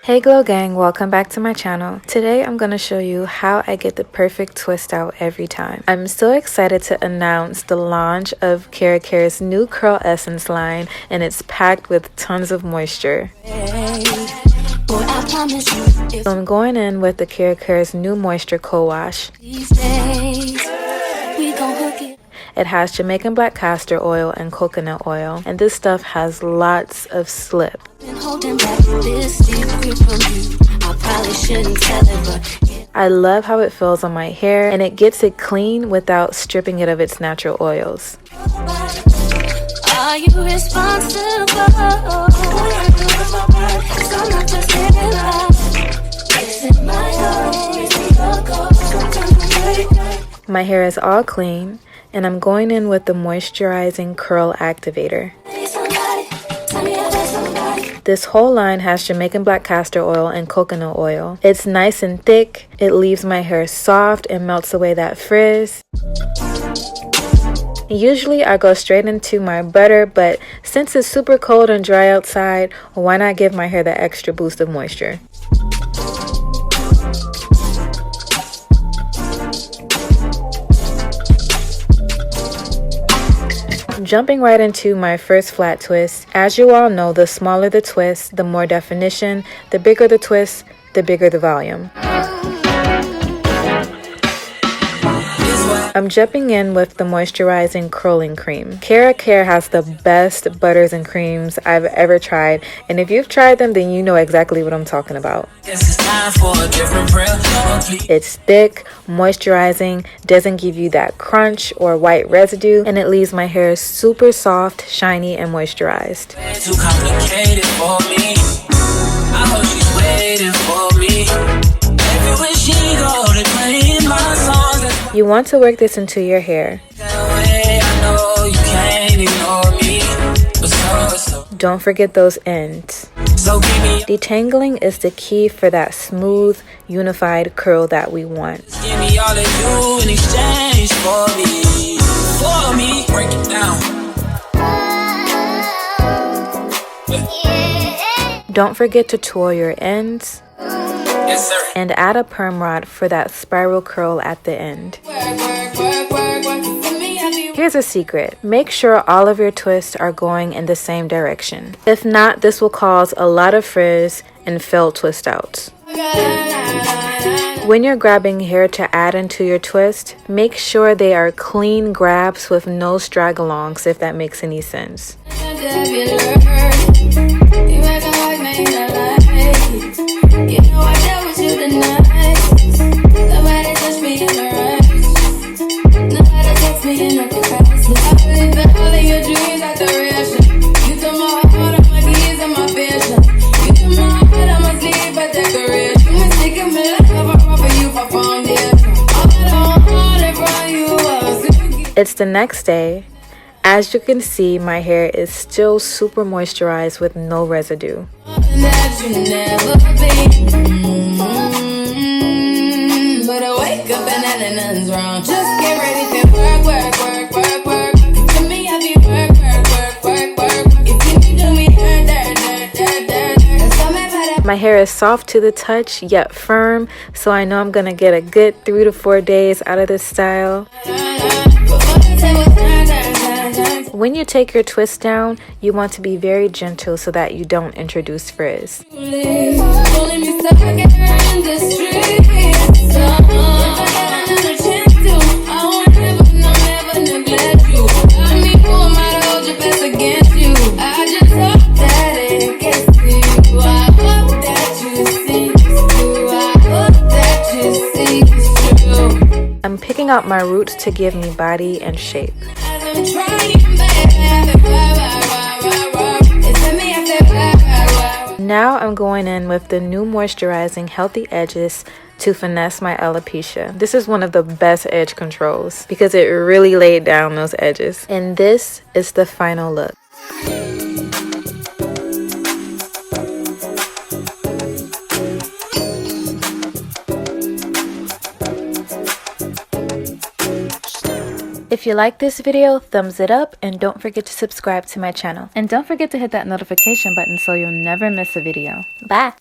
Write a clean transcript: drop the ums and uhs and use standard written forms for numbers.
Hey Glow Gang, welcome back to my channel. Today I'm going to show you how I get the perfect twist out every time. I'm so excited to announce the launch of KeraCare's new CurlEssence line, and it's packed with tons of moisture. So I'm going in with the KeraCare's new moisture co-wash. It has Jamaican black castor oil and coconut oil, and this stuff has lots of slip. I love how it feels on my hair, and it gets it clean without stripping it of its natural oils. Are you responsible? My hair is all clean, and I'm going in with the Moisturizing Curl Activator. This whole line has Jamaican black castor oil and coconut oil. It's nice and thick, it leaves my hair soft and melts away that frizz. Usually I go straight into my butter, but since it's super cold and dry outside, why not give my hair the extra boost of moisture? Jumping right into my first flat twist. As you all know, the smaller the twist, the more definition. The bigger the twist, the bigger the volume. I'm jumping in with the Moisturizing Curling Cream. KeraCare has the best butters and creams I've ever tried, and if you've tried them, then you know exactly what I'm talking about. It's thick, moisturizing, doesn't give you that crunch or white residue, and it leaves my hair super soft, shiny, and moisturized. Too complicated for me. I hope she's waiting for me. Everywhere she goes, they playing my songs. You want to work this into your hair. Don't forget those ends. Detangling is the key for that smooth, unified curl that we want. Don't forget to twirl your ends. Yes, sir. And add a perm rod for that spiral curl at the end. Here's a secret. Make sure all of your twists are going in the same direction. If not, this will cause a lot of frizz and failed twist outs. When you're grabbing hair to add into your twist, make sure they are clean grabs with no strag-alongs, if that makes any sense. It's the next day. As you can see, my hair is still super moisturized with no residue. My hair is soft to the touch, yet firm, so I know I'm gonna get a good 3 to 4 days out of this style. When you take your twist down, you want to be very gentle so that you don't introduce frizz. I'm picking out my roots to give me body and shape. Now I'm going in with the new Moisturizing Healthy Edges to finesse my alopecia. This is one of the best edge controls because it really laid down those edges. And this is the final look. If you like this video, thumbs it up and don't forget to subscribe to my channel. And don't forget to hit that notification button so you'll never miss a video. Bye!